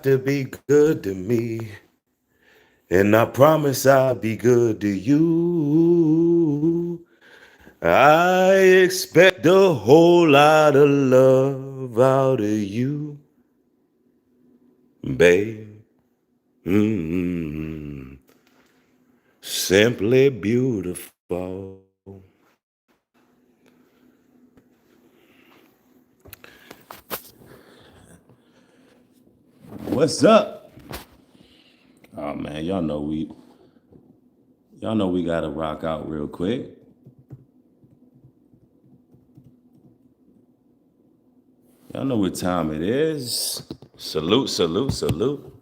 to be good to me, and I promise I'll be good to you. I expect a whole lot of love out of you, babe. mm Simply beautiful. What's up? Oh man, y'all know we gotta rock out real quick. Y'all know what time it is. Salute, salute, salute.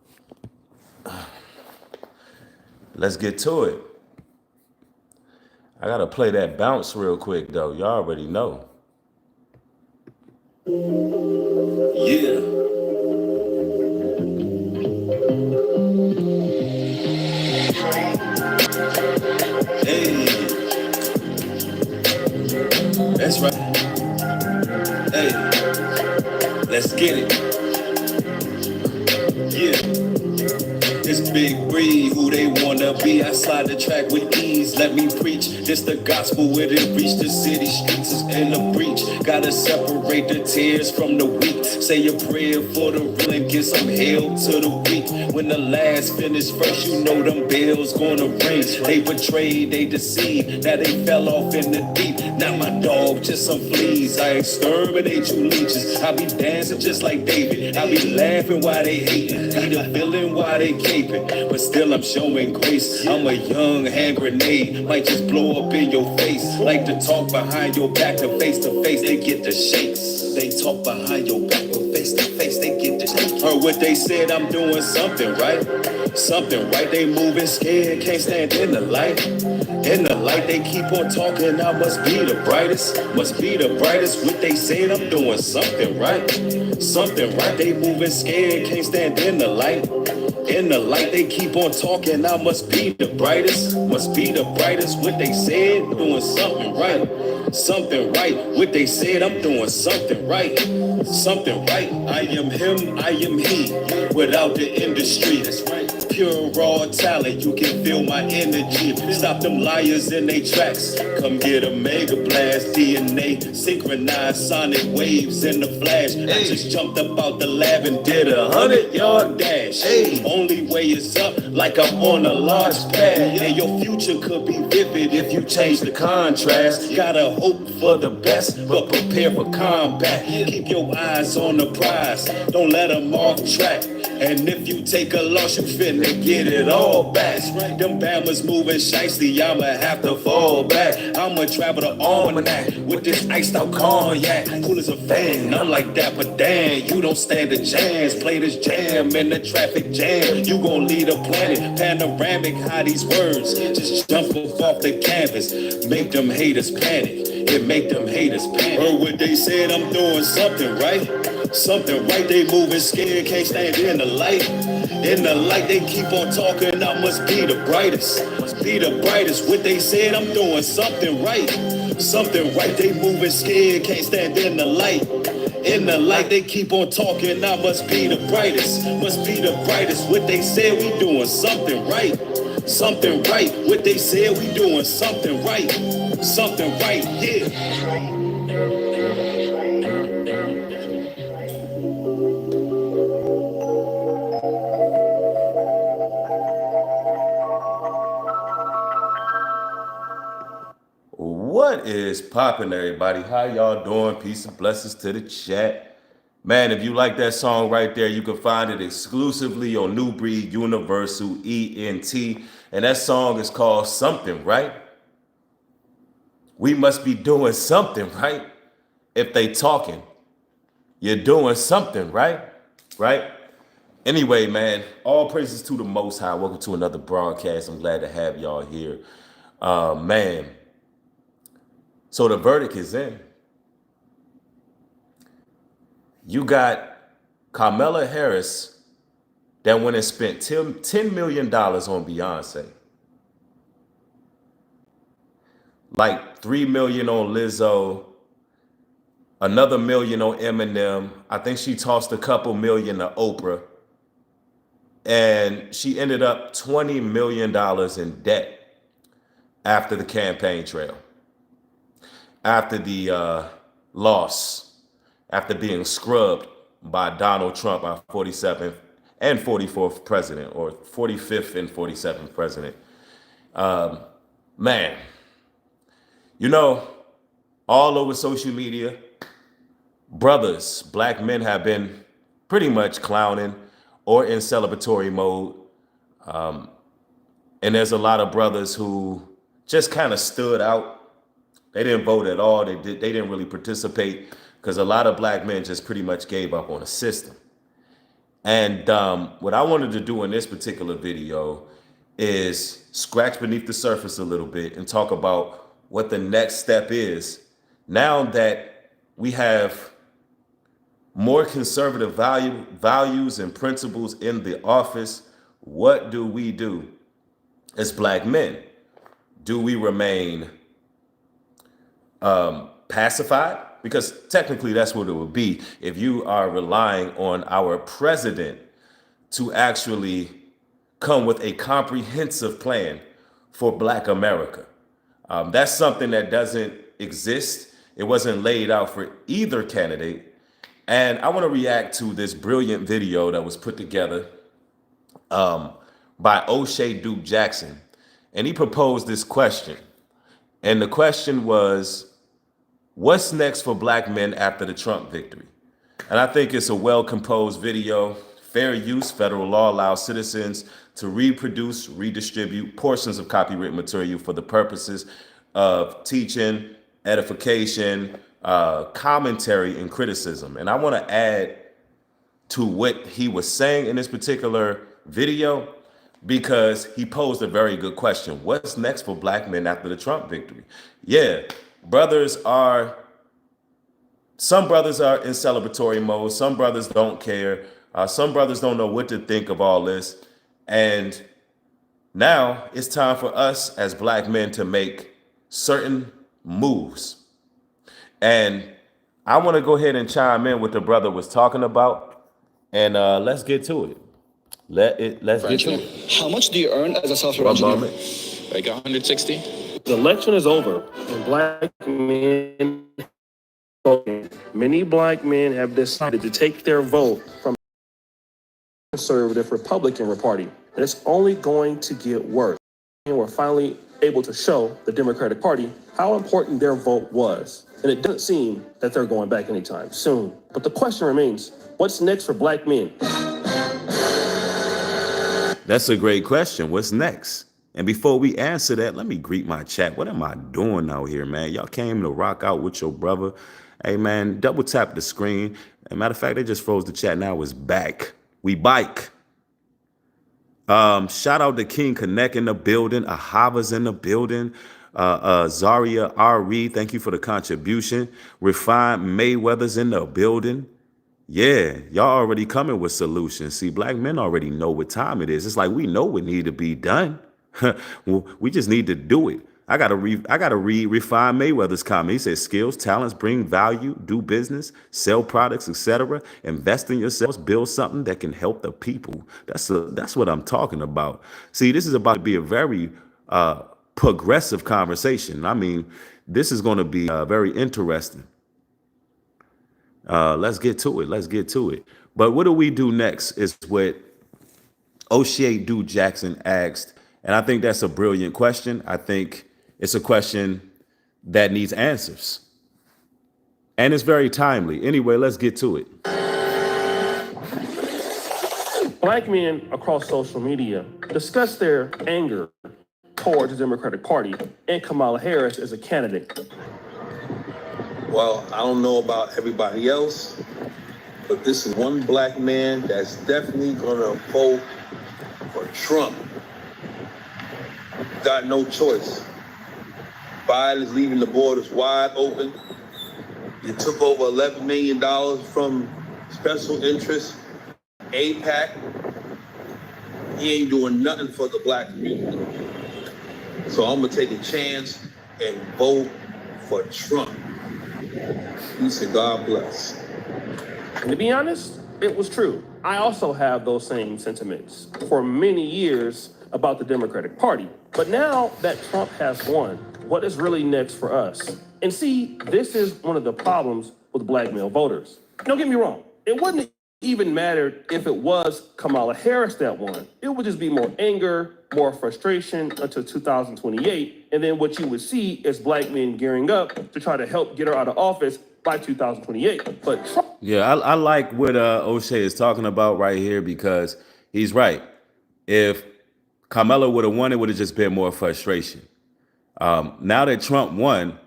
Let's get to it. I gotta play that bounce real quick though. Y'all already know. Yeah. Hey, that's right. Hey, let's get it. Yeah. This big breed, who they wanna be. I slide the track with ease, let me preach. This the gospel where it reach the city streets is in the breach. Gotta separate the tears from the weak. Say a prayer for the real and get some help to the weak. When the last finish first, you know them bells gonna ring. They betrayed, they deceived, now they fell off in the deep. Not my dog, just some fleas. I exterminate you leeches. I be dancing just like David. I be laughing while they hating. Be the villain while they caping. But still I'm showing grace. I'm a young hand grenade. Might just blow up in your face. Like to talk behind your back to face, they get the shakes. They talk behind your back but face to face, they get the shakes. Heard what they said, I'm doing something right. Something right, they moving scared, can't stand in the light. In the light, they keep on talking, I must be the brightest. Must be the brightest, what they said, I'm doing something right. Something right, they moving scared, can't stand in the light. In the light, they keep on talking, I must be the brightest. Must be the brightest, what they said, doing something right. Something right, what they said, I'm doing something right. Something right, I am him, I am he, without the industry. That's right. Pure raw talent, you can feel my energy. Stop them liars in they tracks. Come get a mega blast, DNA, synchronized sonic waves in the flash. I just jumped up out the lab and did 100-yard dash. Only way is up, like I'm on a large pad. And your future could be vivid if you change the contrast. Gotta hope for the best, but prepare for combat. Keep your eyes on the prize, don't let them off track. And if you take a loss, you finna get it all back. Them Bama's moving shiesty, I'ma have to fall back. I'ma travel the almanac with this iced out cognac. Cool as a fan, I'm like that, but damn, you don't stand a chance. Play this jam in the traffic jam, you gon' lead a planet. Panoramic, how these words just jump off the canvas. Make them haters panic, it make them haters panic. Heard what they said, I'm doing something right. Something right, they moving scared, can't stand in the light. In the light, they keep on talking, I must be the brightest. Must be the brightest, what they said, I'm doing something right. Something right, they moving scared, can't stand in the light. In the light, they keep on talking, I must be the brightest. Must be the brightest, what they said, we doing something right. Something right, what they said, we doing something right. Something right, yeah. What is poppin', everybody? How y'all doing? Peace and blessings to the chat. Man, if you like that song right there, you can find it exclusively on New Breed Universal ENT. And that song is called Something, right? We must be doing something, right? If they talking, you're doing something, right? Right? Anyway, man, all praises to the Most High. Welcome to another broadcast. I'm glad to have y'all here. Man, so the verdict is in. You got Kamala Harris that went and spent $10 million on Beyonce. Like $3 million on Lizzo, another million on Eminem. I think she tossed a couple million to Oprah. And she ended up $20 million in debt after the campaign trail, after the loss, after being scrubbed by Donald Trump, our 47th and 44th president, or 45th and 47th president. Man, you know, all over social media, brothers, black men have been pretty much clowning or in celebratory mode. And there's a lot of brothers who just kind of stood out. They didn't vote at all. They didn't really participate because a lot of black men just pretty much gave up on the system. And what I wanted to do in this particular video is scratch beneath the surface a little bit and talk about what the next step is now that we have more conservative values and principles in the office. What do we do as black men? Do we remain pacified? Because technically that's what it would be if you are relying on our president to actually come with a comprehensive plan for black America. That's something that doesn't exist. It wasn't laid out for either candidate. And I want to react to this brilliant video that was put together by O'Shea Duke Jackson. And he proposed this question. And the question was, what's next for black men after the Trump victory? And I think it's a well-composed video. Fair use, federal law allows citizens to reproduce, redistribute portions of copywritten material for the purposes of teaching, edification, commentary, and criticism. And I want to add to what he was saying in this particular video because he posed a very good question. What's next for black men after the Trump victory? Yeah, some brothers are in celebratory mode. Some brothers don't care. Some brothers don't know what to think of all this. And now it's time for us as black men to make certain moves. And I want to go ahead and chime in what the brother was talking about. And let's get to it. Let's get to it. How much do you earn as a software engineer? Like 160. The election is over, and black men, many black men have decided to take their vote from the conservative Republican Party, and it's only going to get worse. And we're finally able to show the Democratic Party how important their vote was, and it doesn't seem that they're going back anytime soon. But the question remains, what's next for black men? That's a great question. What's next? And before we answer that, let me greet my chat. What am I doing out here, man? Y'all came to rock out with your brother. Hey, man, double tap the screen. As a matter of fact, they just froze the chat. Now it's back. We bike. Shout out to King Connect in the building. Ahava's in the building. Zaria R.E., thank you for the contribution. Refined Mayweather's in the building. Yeah, y'all already coming with solutions. See, black men already know what time it is. It's like we know what need to be done. Well, we just need to do it. I gotta read Refine Mayweather's comment. He says skills, talents bring value, do business, sell products, etc. Invest in yourselves, build something that can help the people. That's what I'm talking about. See, this is about to be a very progressive conversation. I mean, this is going to be very interesting. Let's get to it. But what do we do next is what O'Shea Duke Jackson asked. And I think that's a brilliant question. I think it's a question that needs answers. And it's very timely. Anyway, let's get to it. Black men across social media discuss their anger towards the Democratic Party and Kamala Harris as a candidate. Well, I don't know about everybody else, but this is one black man that's definitely gonna vote for Trump. Got no choice. Biden is leaving the borders wide open. You took over $11 million from special interests, AIPAC. He ain't doing nothing for the black community. So I'm gonna take a chance and vote for Trump. He said, God bless. And to be honest, it was true. I also have those same sentiments for many years about the Democratic Party. But now that Trump has won, what is really next for us? And see, this is one of the problems with black male voters. Don't get me wrong, it wouldn't even matter if it was Kamala Harris that won. It would just be more anger, more frustration until 2028. And then what you would see is black men gearing up to try to help get her out of office by 2028. But Trump. Yeah, I like what O'Shea is talking about right here because he's right. If Kamala would have won, it would have just been more frustration. Now that Trump won,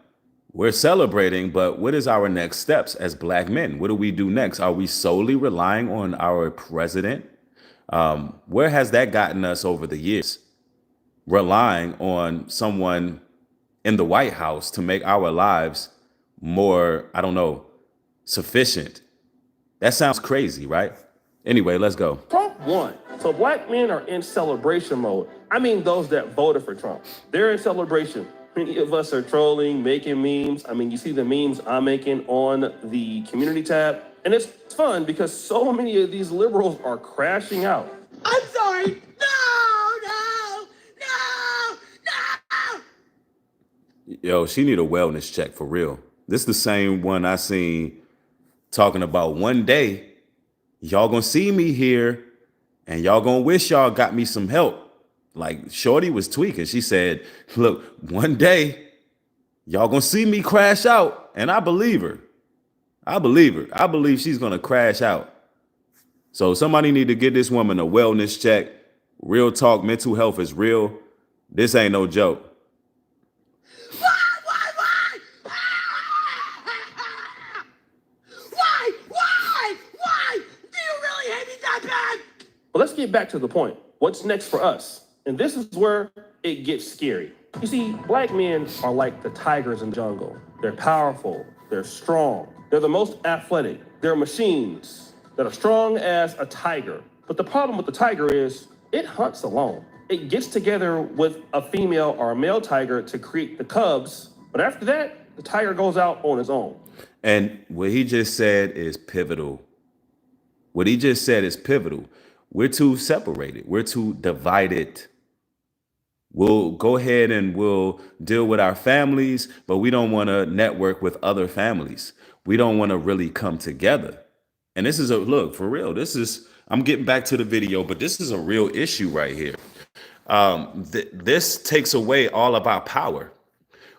we're celebrating, but what is our next steps as black men? What do we do next? Are we solely relying on our president? Where has that gotten us over the years? Relying on someone in the White House to make our lives more, I don't know, sufficient. That sounds crazy, right? Anyway, let's go. Trump won. So black men are in celebration mode. I mean, those that voted for Trump, they're in celebration. Many of us are trolling, making memes. I mean, you see the memes I'm making on the community tab. And it's fun because so many of these liberals are crashing out. I'm sorry. No. Yo, she need a wellness check for real. This is the same one I seen talking about one day, y'all gonna see me here and y'all gonna wish y'all got me some help. Like Shorty was tweaking. She said, look, one day y'all gonna see me crash out. And I believe her. I believe she's gonna crash out. So somebody need to get this woman a wellness check. Real talk, mental health is real. This ain't no joke. Why? Do you really hate me that bad? But let's get back to the point. What's next for us? And this is where it gets scary. You see, black men are like the tigers in the jungle. They're powerful, they're strong, they're the most athletic, they're machines that are strong as a tiger. But the problem with the tiger is it hunts alone. It gets together with a female or a male tiger to create the cubs, but after that, the tiger goes out on his own. And what he just said is pivotal. We're too separated. We're too divided. We'll go ahead and we'll deal with our families, but we don't want to network with other families. We don't want to really come together. And this is look, for real, I'm getting back to the video, but this is a real issue right here. This takes away all of our power.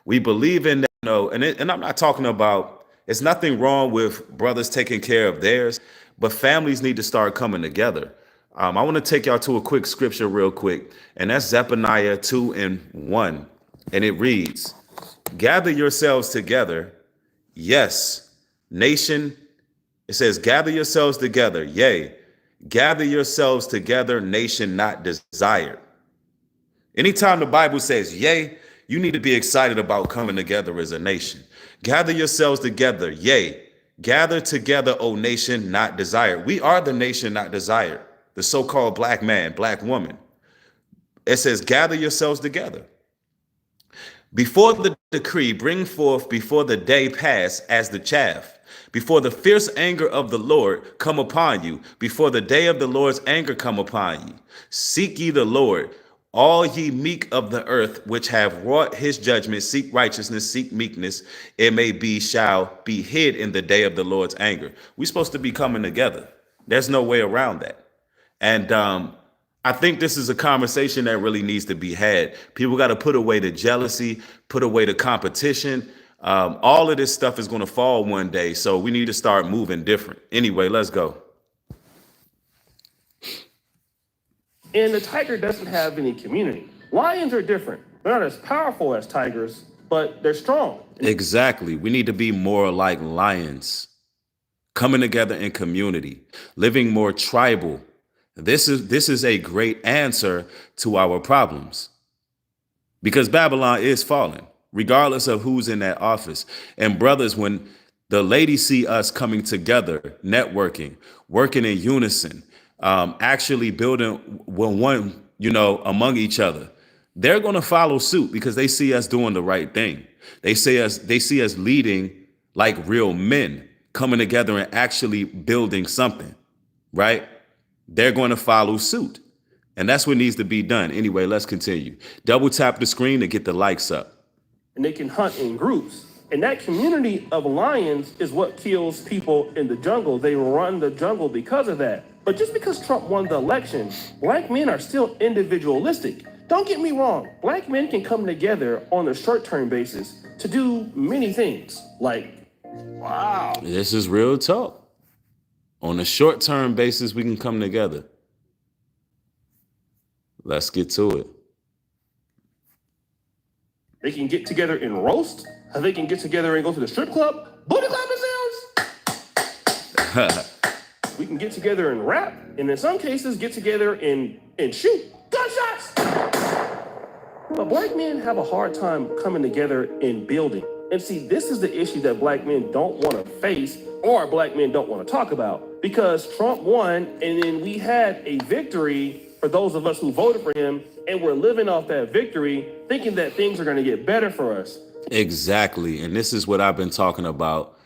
We believe in that, and I'm not talking about, it's nothing wrong with brothers taking care of theirs, but families need to start coming together. I want to take y'all to a quick scripture real quick, and that's Zephaniah 2:1. And it reads, gather yourselves together. Yes, nation. It says, gather yourselves together. Yea, gather yourselves together, nation not desired. Anytime the Bible says, yea, you need to be excited about coming together as a nation. Gather yourselves together. Yea, gather together, O nation not desired. We are the nation not desired. The so-called black man, black woman. It says, gather yourselves together. Before the decree, bring forth before the day pass as the chaff. Before the fierce anger of the Lord come upon you. Before the day of the Lord's anger come upon you. Seek ye the Lord. All ye meek of the earth, which have wrought his judgment, seek righteousness, seek meekness. It may be, shall be hid in the day of the Lord's anger. We're supposed to be coming together. There's no way around that. And I think this is a conversation that really needs to be had. People got to put away the jealousy, put away the competition. All of this stuff is going to fall one day. So we need to start moving different. Anyway, let's go. And the tiger doesn't have any community. Lions are different. They're not as powerful as tigers, but they're strong. Exactly. We need to be more like lions, coming together in community, living more tribal. This is a great answer to our problems because Babylon is falling, regardless of who's in that office. And brothers, when the ladies see us coming together, networking, working in unison, actually building one, among each other, they're going to follow suit because they see us doing the right thing. They see us leading like real men, coming together and actually building something, right? they're going to follow suit. And that's what needs to be done. Anyway, let's continue. Double tap the screen to get the likes up. And they can hunt in groups. And that community of lions is what kills people in the jungle. They run the jungle because of that. But just because Trump won the election, black men are still individualistic. Don't get me wrong. Black men can come together on a short-term basis to do many things. Like, wow. This is real talk. On a short-term basis, we can come together. Let's get to it. They can get together and roast. They can get together and go to the strip club. Booty clap themselves. We can get together and rap. And in some cases, get together and shoot gunshots. But black men have a hard time coming together and building. And see, this is the issue that black men don't want to face or black men don't want to talk about. Because Trump won, and then we had a victory for those of us who voted for him, and we're living off that victory, thinking that things are going to get better for us. Exactly. And this is what I've been talking about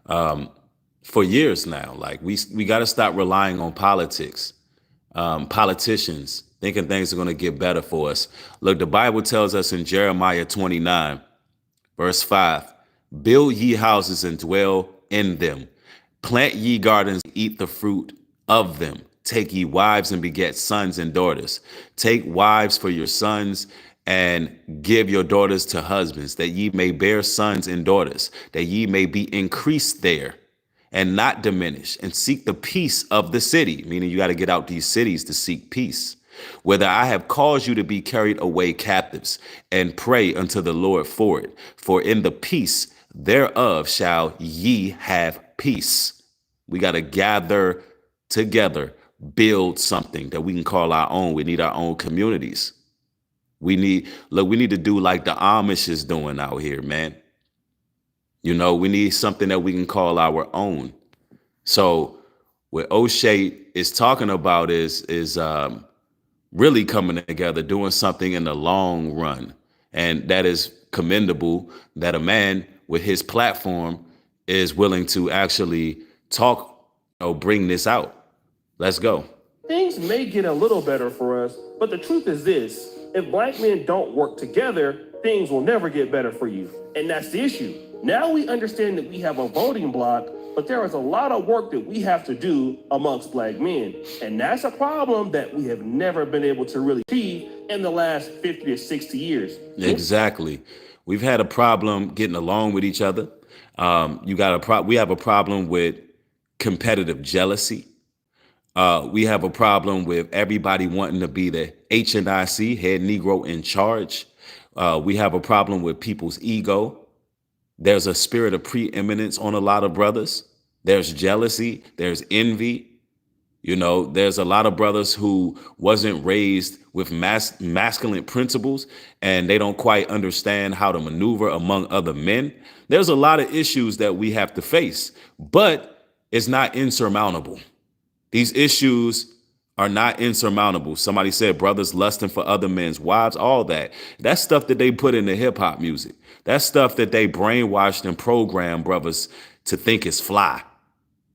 for years now. Like, we got to stop relying on politics, politicians, thinking things are going to get better for us. Look, the Bible tells us in Jeremiah 29, verse 5, build ye houses and dwell in them. Plant ye gardens, eat the fruit of them. Take ye wives and beget sons and daughters. Take wives for your sons and give your daughters to husbands, that ye may bear sons and daughters, that ye may be increased there and not diminished, and seek the peace of the city, meaning you got to get out these cities to seek peace, whether I have caused you to be carried away captives, and pray unto the Lord for it. For in the peace thereof shall ye have peace. We got to gather together, build something that we can call our own. We need our own communities. We need to do like the Amish is doing out here, man. You know, we need something that we can call our own. So what O'Shea is talking about is really coming together, doing something in the long run. And that is commendable that a man with his platform is willing to actually talk, bring this out. Let's go. Things may get a little better for us, but the truth is this: if black men don't work together, things will never get better for you. And that's the issue. Now we understand that we have a voting bloc, but there is a lot of work that we have to do amongst black men. And that's a problem that we have never been able to really achieve in the last 50 to 60 years. Exactly. We've had a problem getting along with each other. We have a problem with competitive jealousy. We have a problem with everybody wanting to be the HNIC, head Negro in charge. We have a problem with people's ego. There's a spirit of preeminence on a lot of brothers. There's jealousy. There's envy. You know, there's a lot of brothers who wasn't raised with masculine principles, and they don't quite understand how to maneuver among other men. There's a lot of issues that we have to face, but it's not insurmountable. These issues are not insurmountable. Somebody said brothers lusting for other men's wives, all that. That's stuff that they put into hip hop music. That's stuff that they brainwashed and programmed brothers to think is fly.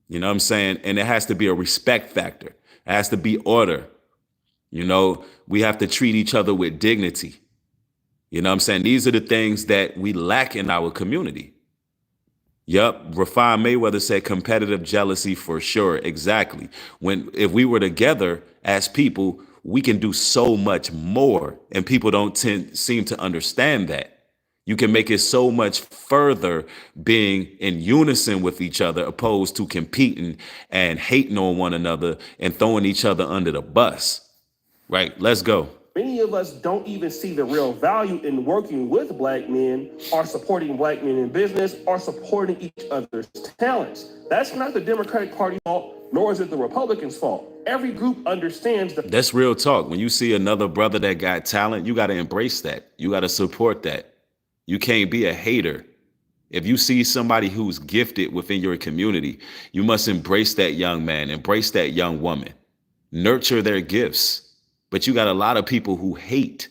You know what I'm saying? And it has to be a respect factor. It has to be order. You know, we have to treat each other with dignity. You know what I'm saying? These are the things that we lack in our community. Yup, Rafael Mayweather said competitive jealousy for sure. Exactly. If we were together as people, we can do so much more, and people don't seem to understand that. You can make it so much further being in unison with each other, opposed to competing and hating on one another and throwing each other under the bus. Right? Let's go. Many of us don't even see the real value in working with black men or supporting black men in business or supporting each other's talents. That's not the Democratic Party's fault, nor is it the Republicans' fault. Every group understands that. That's real talk. When you see another brother that got talent, you got to embrace that. You got to support that. You can't be a hater. If you see somebody who's gifted within your community, you must embrace that young man, embrace that young woman, nurture their gifts. But you got a lot of people who hate.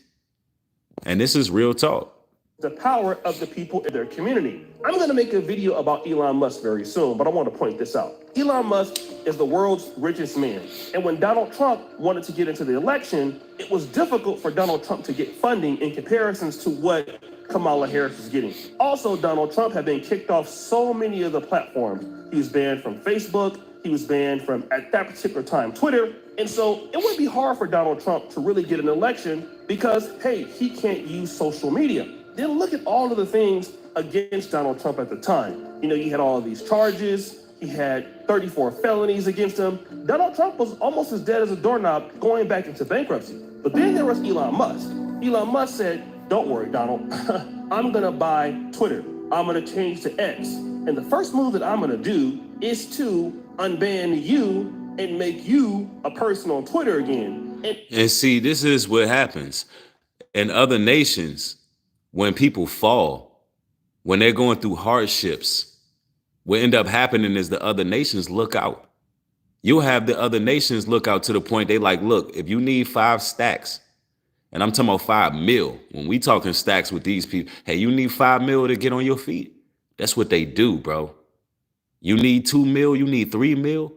And this is real talk. the power of the people in their community. I'm going to make a video about Elon Musk very soon, but I want to point this out. Elon Musk is the world's richest man. And when Donald Trump wanted to get into the election, it was difficult for Donald Trump to get funding in comparisons to what Kamala Harris is getting. Also, Donald Trump had been kicked off so many of the platforms. He was banned from Facebook. He was banned from, at that particular time, Twitter. And so it would be hard for Donald Trump to really get an election because, hey, he can't use social media. Then look at all of the things against Donald Trump at the time. You know, you had all of these charges. He had 34 felonies against him. Donald Trump was almost as dead as a doorknob going back into bankruptcy. But then there was Elon Musk. Elon Musk said, don't worry, Donald. I'm going to buy Twitter. I'm going to change to X. And the first move that I'm going to do is to unban you and make you a person on Twitter again. And see, this is what happens in other nations when people fall, when they're going through hardships. What end up happening is the other nations look out. You'll have the other nations look out to the point they like, look, if you need 5 stacks, and I'm talking about 5 mil, when we talking stacks with these people, hey, you need 5 mil to get on your feet. That's what they do, bro. You need 2 mil, you need 3 mil.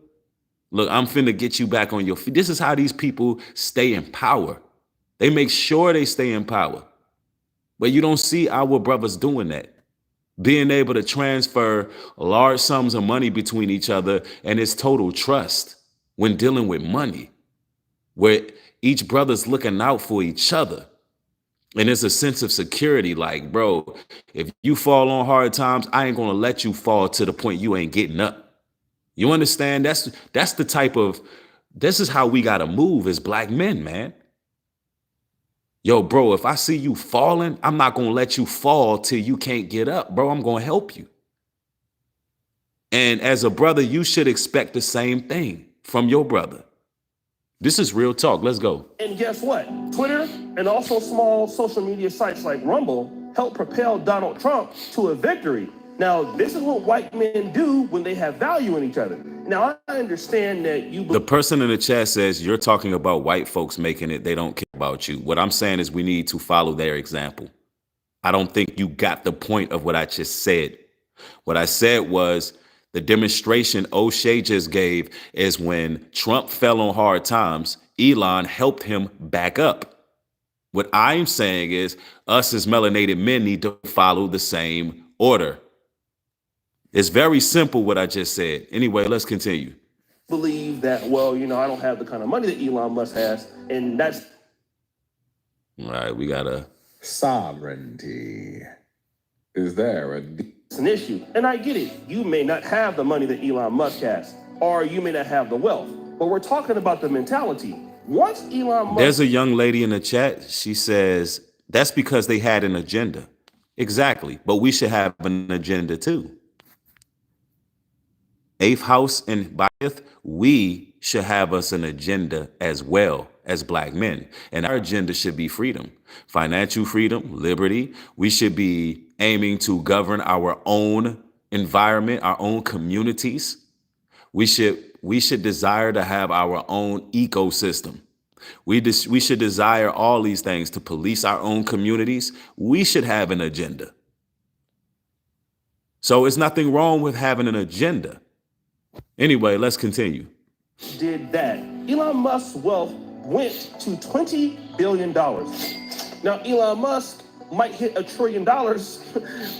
Look, I'm finna get you back on your feet. This is how these people stay in power. They make sure they stay in power. But you don't see our brothers doing that. Being able to transfer large sums of money between each other, and it's total trust when dealing with money, where each brother's looking out for each other. And there's a sense of security like, bro, if you fall on hard times, I ain't gonna let you fall to the point you ain't getting up. You understand? That's the type of, this is how we gotta move as black men, man. Yo, bro, if I see you falling, I'm not gonna let you fall till you can't get up, bro. I'm gonna help you. And as a brother, you should expect the same thing from your brother. This is real talk. Let's go. And guess what? Twitter and also small social media sites like Rumble helped propel Donald Trump to a victory. Now, this is what white men do when they have value in each other. Now, I understand that you... The person in the chat says you're talking about white folks making it. They don't care about you. What I'm saying is we need to follow their example. I don't think you got the point of what I just said. What I said was the demonstration O'Shea just gave is when Trump fell on hard times, Elon helped him back up. What I'm saying is us as melanated men need to follow the same order. It's very simple what I just said. Anyway, let's continue. Believe that, well, you know, I don't have the kind of money that Elon Musk has, and that's... All right, we got a... Sovereignty. Is there a... It's an issue, and I get it. You may not have the money that Elon Musk has, or you may not have the wealth, but we're talking about the mentality. Once Elon Musk... There's a young lady in the chat. She says, that's because they had an agenda. Exactly, but we should have an agenda too. Eighth House and Bayeth, we should have us an agenda as well as black men. And our agenda should be freedom, financial freedom, liberty. We should be aiming to govern our own environment, our own communities. We should desire to have our own ecosystem. We should desire all these things, to police our own communities. We should have an agenda. So it's nothing wrong with having an agenda. Anyway, let's continue. Did that. Elon Musk's wealth went to $20 billion. Now, Elon Musk might hit $1 trillion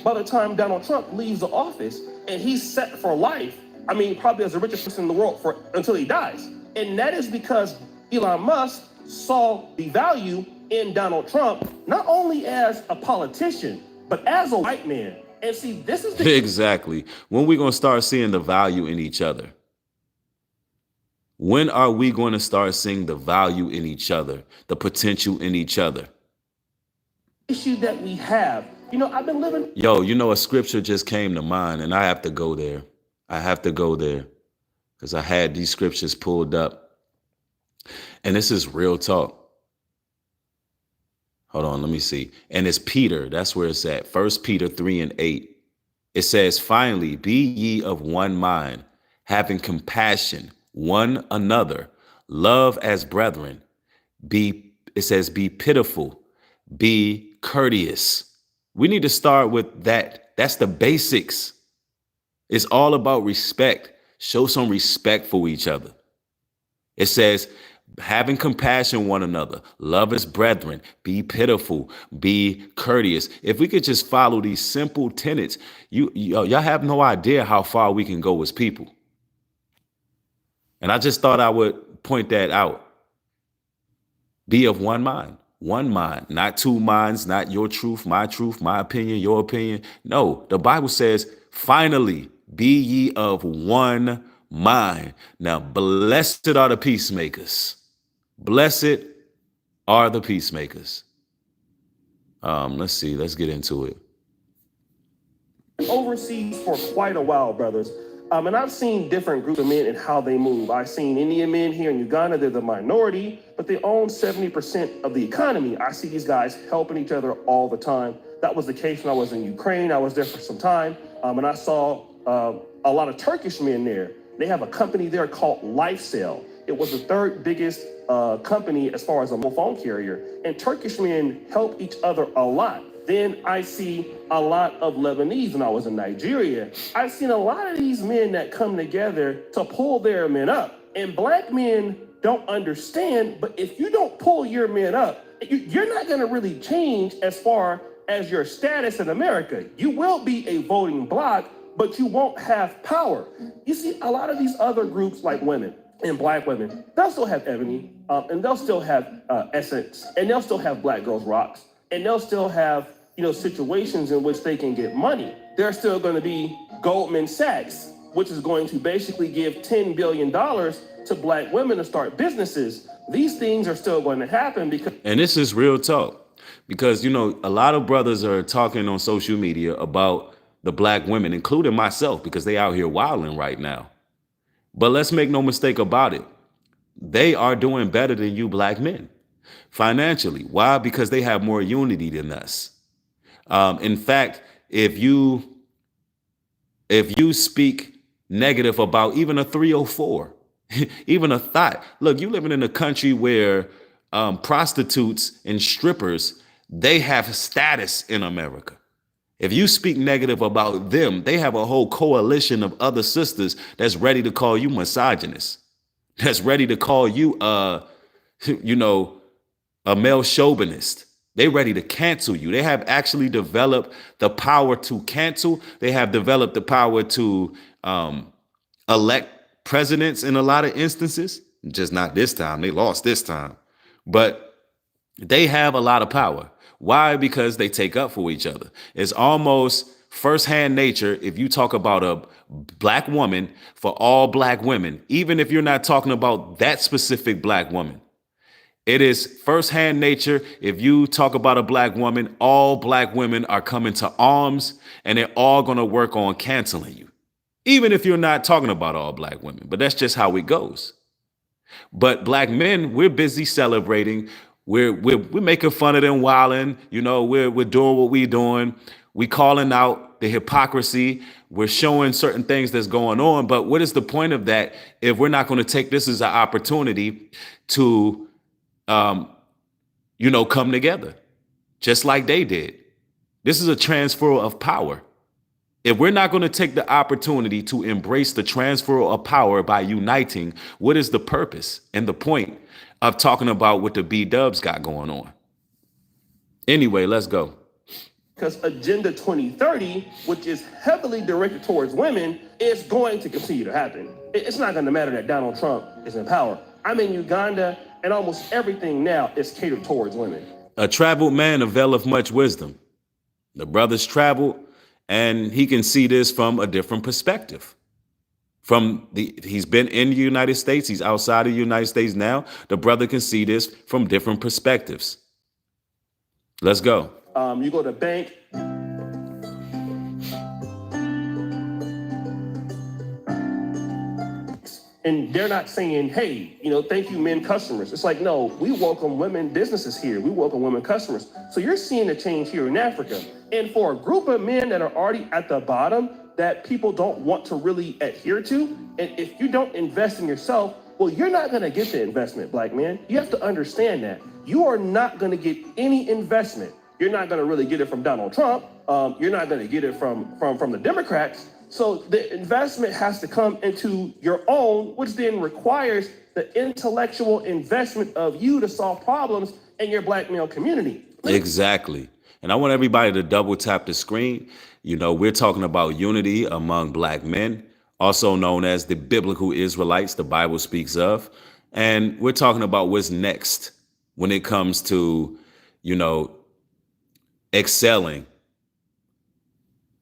by the time Donald Trump leaves the office, and he's set for life. I mean, probably as the richest person in the world until he dies. And that is because Elon Musk saw the value in Donald Trump, not only as a politician, but as a white man. And see, this is the... Exactly. When are we going to start seeing the value in each other? When are we going to start seeing the value in each other, the potential in each other? Issue that we have. You know, I've been living... Yo, you know, a scripture just came to mind, and I have to go there. I have to go there because I had these scriptures pulled up. And this is real talk. Hold on, let me see. And it's Peter. That's where it's at. 1 Peter 3:8. It says, finally, be ye of one mind, having compassion one another, love as brethren. It says, be pitiful, be courteous, We need to start with that. That's the basics. It's all about respect. Show some respect for each other. It says, having compassion one another, love as brethren, be pitiful, be courteous. If we could just follow these simple tenets, y'all have no idea how far we can go as people. And I just thought I would point that out. Be of one mind, not two minds, not your truth, my opinion, your opinion. No, the Bible says, finally, be ye of one mind. Now, blessed are the peacemakers. Blessed are the peacemakers. Let's see. Let's get into it. Overseas for quite a while, brothers. And I've seen different groups of men and how they move. I've seen Indian men here in Uganda. They're the minority, but they own 70% of the economy. I see these guys helping each other all the time. That was the case when I was in Ukraine. I was there for some time, and I saw a lot of Turkish men there. They have a company there called LifeSail. It was the third biggest company as far as a mobile phone carrier. And Turkish men help each other a lot. Then I see a lot of Lebanese when I was in Nigeria. I've seen a lot of these men that come together to pull their men up. And black men don't understand, but if you don't pull your men up, you're not gonna really change as far as your status in America. You will be a voting bloc, but you won't have power. You see, a lot of these other groups like women and black women, they'll still have Ebony, and they'll still have Essence, and they'll still have Black Girls Rocks, and they'll still have situations in which they can get money. There's still going to be Goldman Sachs, which is going to basically give $10 billion to black women to start businesses. These things are still going to happen because... And this is real talk, because, a lot of brothers are talking on social media about the black women, including myself, because they out here wilding right now. But let's make no mistake about it. They are doing better than you black men financially. Why? Because they have more unity than us. In fact, if you speak negative about even a 304, even a thought, look, you living in a country where prostitutes and strippers, they have status in America. If you speak negative about them, they have a whole coalition of other sisters that's ready to call you misogynist, that's ready to call you, a male chauvinist. They ready to cancel you. They have actually developed the power to cancel. They have developed the power to elect presidents in a lot of instances. Just not this time. They lost this time. But they have a lot of power. Why? Because they take up for each other. It's almost firsthand nature if you talk about a black woman for all black women, even if you're not talking about that specific black woman. It is firsthand nature. If you talk about a black woman, all black women are coming to arms and they're all going to work on canceling you, even if you're not talking about all black women. But that's just how it goes. But black men, we're busy celebrating. We're making fun of them wilding. We're doing what we're doing. We calling out the hypocrisy. We're showing certain things that's going on. But what is the point of that if we're not going to take this as an opportunity to come together just like they did? This is a transfer of power. If we're not going to take the opportunity to embrace the transfer of power by uniting, what is the purpose and the point of talking about what the B-dubs got going on? Anyway, let's go. Because Agenda 2030, which is heavily directed towards women, is going to continue to happen. It's not going to matter that Donald Trump is in power. I'm in Uganda, and almost everything now is catered towards women. A traveled man availeth much wisdom. The brother's traveled, and he can see this from a different perspective. He's been in the United States. He's outside of the United States now. The brother can see this from different perspectives. Let's go. You go to bank. And they're not saying, hey, thank you, men customers. It's like, no, we welcome women businesses here. We welcome women customers. So you're seeing a change here in Africa. And for a group of men that are already at the bottom that people don't want to really adhere to, and if you don't invest in yourself, well, you're not going to get the investment, black men. You have to understand that. You are not going to get any investment You're not going to really get it from Donald Trump. You're not going to get it from the Democrats. So the investment has to come into your own, which then requires the intellectual investment of you to solve problems in your black male community. Exactly. And I want everybody to double tap the screen. You know, we're talking about unity among black men, also known as the biblical Israelites the Bible speaks of. And we're talking about what's next when it comes to, you know, excelling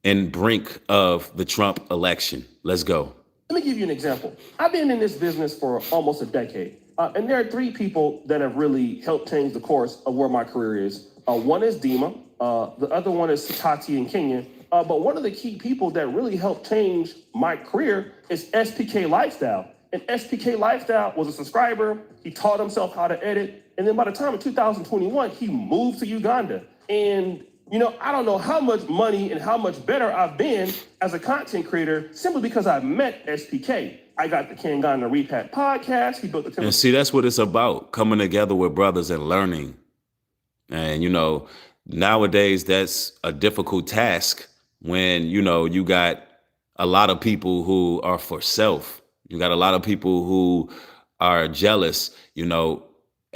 and brink of the Trump election. Let's go. Let me give you an example. I've been in this business for almost a decade. And there are three people that have really helped change the course of where my career is. One is Dima. The other one is Satati in Kenya. But one of the key people that really helped change my career is SPK Lifestyle. And SPK Lifestyle was a subscriber. He taught himself how to edit. And then by the time of 2021, he moved to Uganda. And you know, I don't know how much money and how much better I've been as a content creator simply because I met SPK. I got the Kangana Repat podcast. He built the And see, that's what it's about, coming together with brothers and learning. And, you know, nowadays that's a difficult task when, you know, you got a lot of people who are for self. You got a lot of people who are jealous, you know.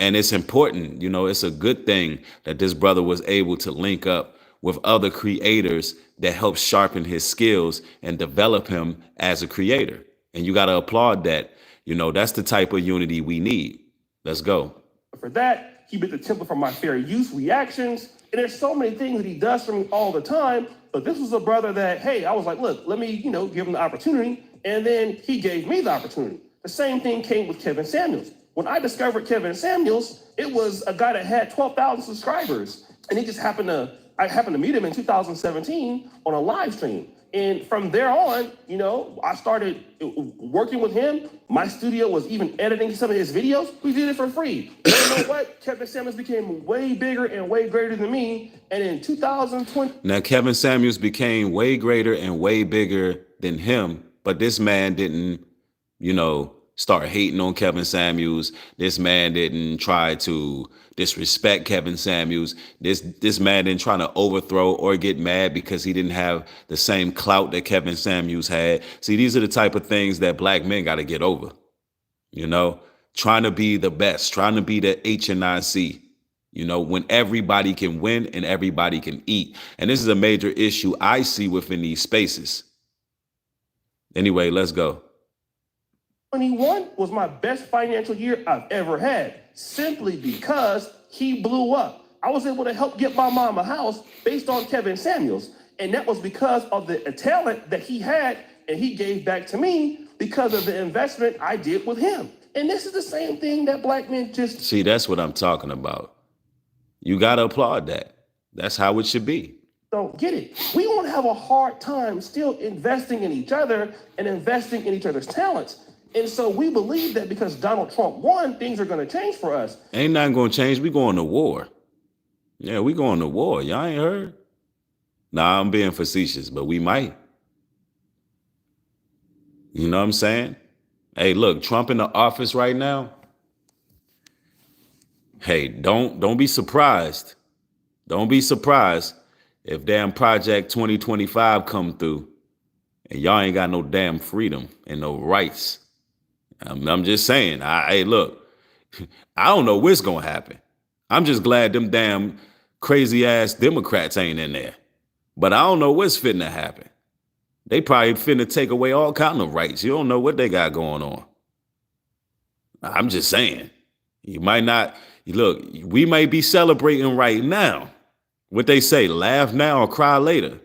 And it's important, you know, it's a good thing that this brother was able to link up with other creators that help sharpen his skills and develop him as a creator. And you got to applaud that. You know, that's the type of unity we need. Let's go. For that, he built the template for my fair use reactions. And there's so many things that he does for me all the time. But this was a brother that, hey, I was like, look, let me, you know, give him the opportunity. And then he gave me the opportunity. The same thing came with Kevin Samuels. When I discovered Kevin Samuels, it was a guy that had 12,000 subscribers. And he just I happened to meet him in 2017 on a live stream. And from there on, you know, I started working with him. My studio was even editing some of his videos. We did it for free. And you know what? Kevin Samuels became way bigger and way greater than me. And in 2020... Now, Kevin Samuels became way greater and way bigger than him. But this man didn't, you know, start hating on Kevin Samuels. This man didn't try to disrespect Kevin Samuels. This man didn't try to overthrow or get mad because he didn't have the same clout that Kevin Samuels had. See, these are the type of things that black men got to get over. You know, trying to be the best, trying to be the HNIC, you know, when everybody can win and everybody can eat. And this is a major issue I see within these spaces. Anyway, let's go. 2021 was my best financial year I've ever had, simply because he blew up. I was able to help get my mom a house based on Kevin Samuels. And that was because of the talent that he had, and he gave back to me because of the investment I did with him. And this is the same thing that black men just... See, that's what I'm talking about. You got to applaud that. That's how it should be. Don't get it. We won't have a hard time still investing in each other and investing in each other's talents. And so we believe that because Donald Trump won, things are going to change for us. Ain't nothing going to change. We going to war. Yeah, we going to war. Y'all ain't heard? Nah, I'm being facetious, but we might. You know what I'm saying? Hey, look, Trump in the office right now. Hey, don't be surprised. Don't be surprised if damn Project 2025 come through and y'all ain't got no damn freedom and no rights. I'm just saying, hey, look, I don't know what's going to happen. I'm just glad them damn crazy ass Democrats ain't in there. But I don't know what's fitting to happen. They probably finna take away all kind of rights. You don't know what they got going on. I'm just saying, you might not, look, we might be celebrating right now. What they say, laugh now or cry later.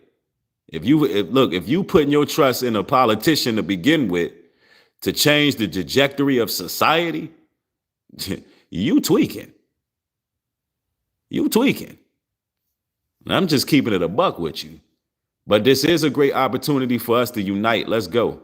If you putting your trust in a politician to begin with, to change the trajectory of society, you tweaking. You tweaking. And I'm just keeping it a buck with you. But this is a great opportunity for us to unite. Let's go.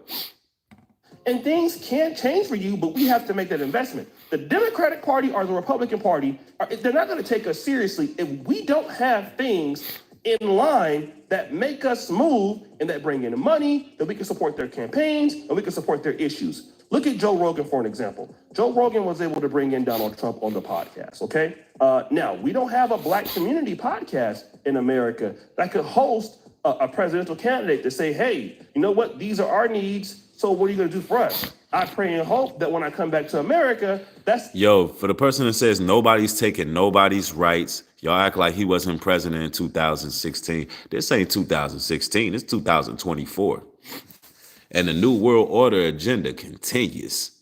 And things can change for you, but we have to make that investment. The Democratic Party or the Republican Party, they're not going to take us seriously if we don't have things in line that make us move and that bring in money, that we can support their campaigns and we can support their issues. Look at Joe Rogan for an example. Joe Rogan was able to bring in Donald Trump on the podcast, okay? Now, we don't have a black community podcast in America that could host a presidential candidate to say, hey, you know what? These are our needs. So what are you going to do for us? I pray and hope that when I come back to America, that's... Yo, for the person that says nobody's taking nobody's rights, y'all act like he wasn't president in 2016. This ain't 2016. It's 2024. And the New World Order agenda continues.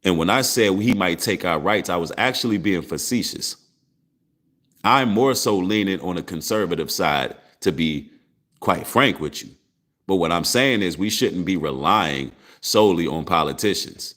And when I said he might take our rights, I was actually being facetious. I'm more so leaning on the conservative side, to be quite frank with you. But what I'm saying is we shouldn't be relying solely on politicians.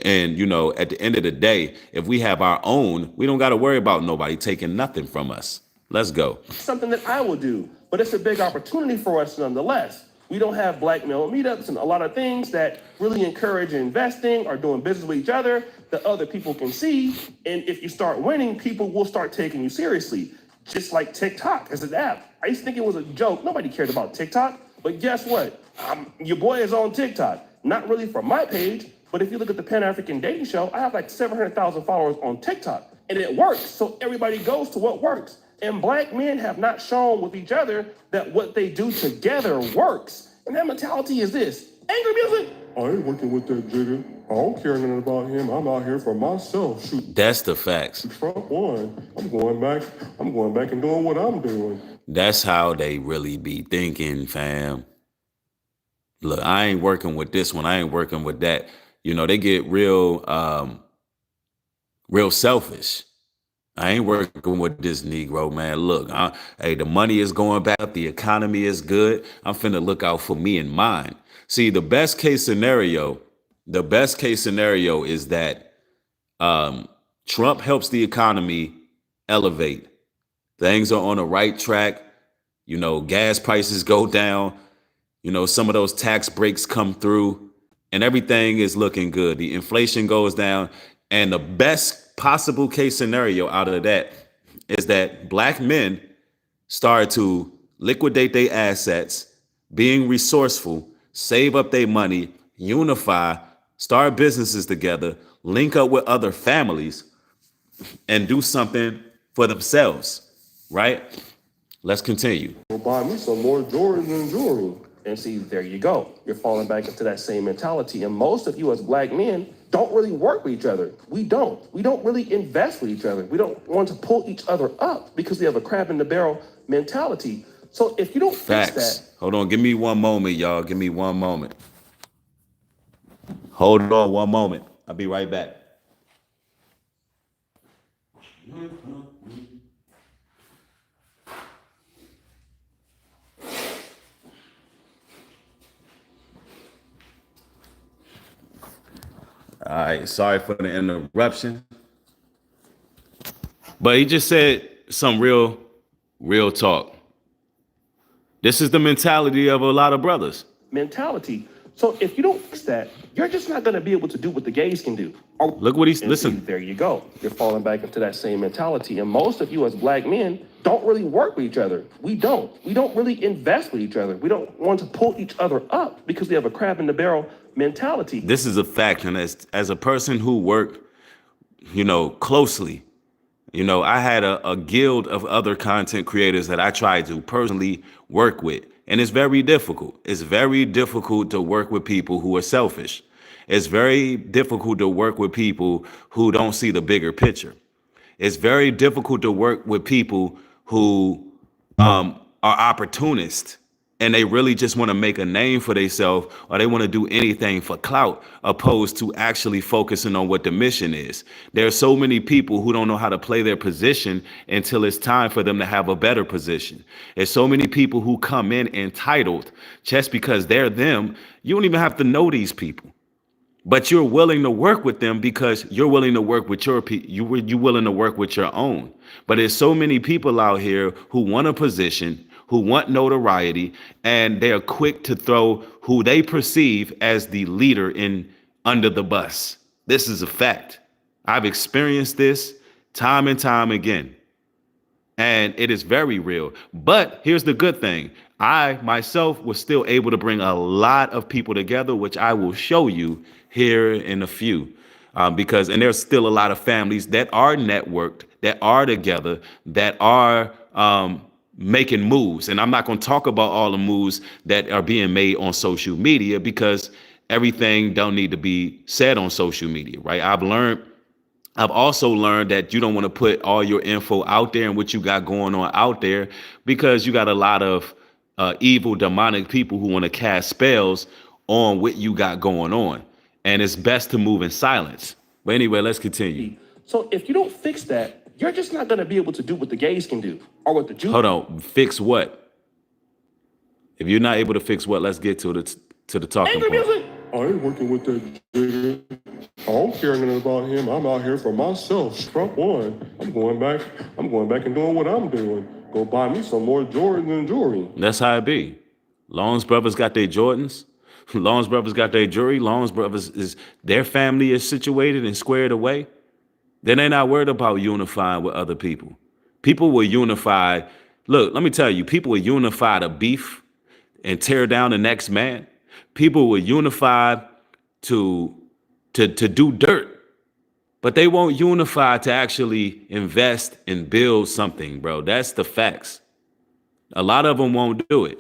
And, you know, at the end of the day, if we have our own, we don't got to worry about nobody taking nothing from us. Let's go. Something that I will do, but it's a big opportunity for us nonetheless. We don't have black male meetups and a lot of things that really encourage investing or doing business with each other that other people can see. And if you start winning, people will start taking you seriously. Just like TikTok as an app. I used to think it was a joke. Nobody cared about TikTok. But guess what? Your boy is on TikTok. Not really for my page, but if you look at the Pan-African Dating Show, I have like 700,000 followers on TikTok. And it works. So everybody goes to what works. And black men have not shown with each other that what they do together works. And that mentality is this. Angry music. I ain't working with that jigger. I don't care nothing about him. I'm out here for myself. Shoot. That's the facts. Trump won. I'm going back and doing what I'm doing. That's how they really be thinking, fam. Look, I ain't working with this one. I ain't working with that. You know, they get real selfish. I ain't working with this Negro, man. Look, hey, the money is going back up. The economy is good. I'm finna look out for me and mine. See, the best case scenario is that Trump helps the economy elevate. Things are on the right track. You know, gas prices go down. You know, some of those tax breaks come through and everything is looking good. The inflation goes down. And the best possible case scenario out of that is that black men start to liquidate their assets, being resourceful, save up their money, unify, start businesses together, link up with other families, and do something for themselves, right? Let's continue. Well, buy me some more Jordans and jewelry. And see, there you go. You're falling back into that same mentality. And most of you as black men don't really work with each other. We don't really invest with each other. We don't want to pull each other up because we have a crab in the barrel mentality. So if you don't fix that. Hold on, give me one moment, y'all. Give me one moment. Hold on one moment. I'll be right back. All right, sorry for the interruption. But he just said some real talk. This is the mentality of a lot of brothers. Mentality. So if you don't fix that, you're just not going to be able to do what the gays can do. Look what he's, listen. See, there you go. You're falling back into that same mentality. And most of you as black men don't really work with each other. We don't really invest with each other. We don't want to pull each other up because we have a crab in the barrel mentality. This is a fact. And as a person who worked, you know, closely, you know, I had a guild of other content creators that I tried to personally work with. And it's very difficult. It's very difficult to work with people who are selfish. It's very difficult to work with people who don't see the bigger picture. It's very difficult to work with people who are opportunists and they really just want to make a name for themselves, or they want to do anything for clout, opposed to actually focusing on what the mission is. There are so many people who don't know how to play their position until it's time for them to have a better position. There's so many people who come in entitled just because they're them. You don't even have to know these people, but you're willing to work with them because you're willing to work with your people. You're willing to work with your own. But there's so many people out here who want a position, who want notoriety, and they're quick to throw who they perceive as the leader in under the bus. This is a fact. I've experienced this time and time again. And it is very real. But here's the good thing. I myself was still able to bring a lot of people together, which I will show you here in a few. And there's still a lot of families that are networked, that are together, that are making moves. And I'm not going to talk about all the moves that are being made on social media because everything don't need to be said on social media, right? I've also learned that you don't want to put all your info out there and what you got going on out there because you got a lot of evil, demonic people who want to cast spells on what you got going on. And it's best to move in silence. But anyway, let's continue. So if you don't fix that, you're just not going to be able to do what the gays can do or what the Jews. Hold on. Fix what? If you're not able to fix what, let's get to the talking Angry point. music. I ain't working with that nigga. I don't care nothing about him. I'm out here for myself. Trump won. I'm going back and doing what I'm doing. Go buy me some more Jordans and jewelry. That's how it be. Long's brothers got their Jordans. Long's brothers got their jewelry. Long's brothers their family is situated and squared away. Then they're not worried about unifying with other people. People will unify. Look, let me tell you, people will unify to beef and tear down the next man. People will unify to do dirt, but they won't unify to actually invest and build something, bro. That's the facts. A lot of them won't do it.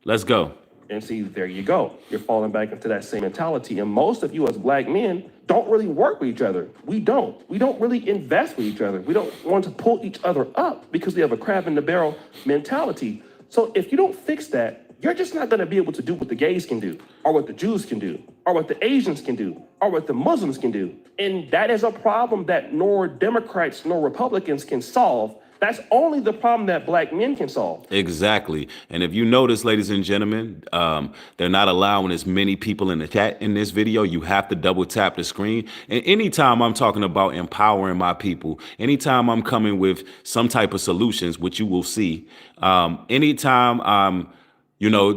Let's go. And see, there you go. You're falling back into that same mentality. And most of you as black men don't really work with each other. We don't really invest with each other. We don't want to pull each other up because we have a crab in the barrel mentality. So if you don't fix that, you're just not going to be able to do what the gays can do, or what the Jews can do, or what the Asians can do, or what the Muslims can do. And that is a problem that nor Democrats nor Republicans can solve. That's only the problem that black men can solve. Exactly. And if you notice, ladies and gentlemen, they're not allowing as many people in the chat in this video. You have to double tap the screen. And anytime I'm talking about empowering my people, anytime I'm coming with some type of solutions, which you will see, anytime I'm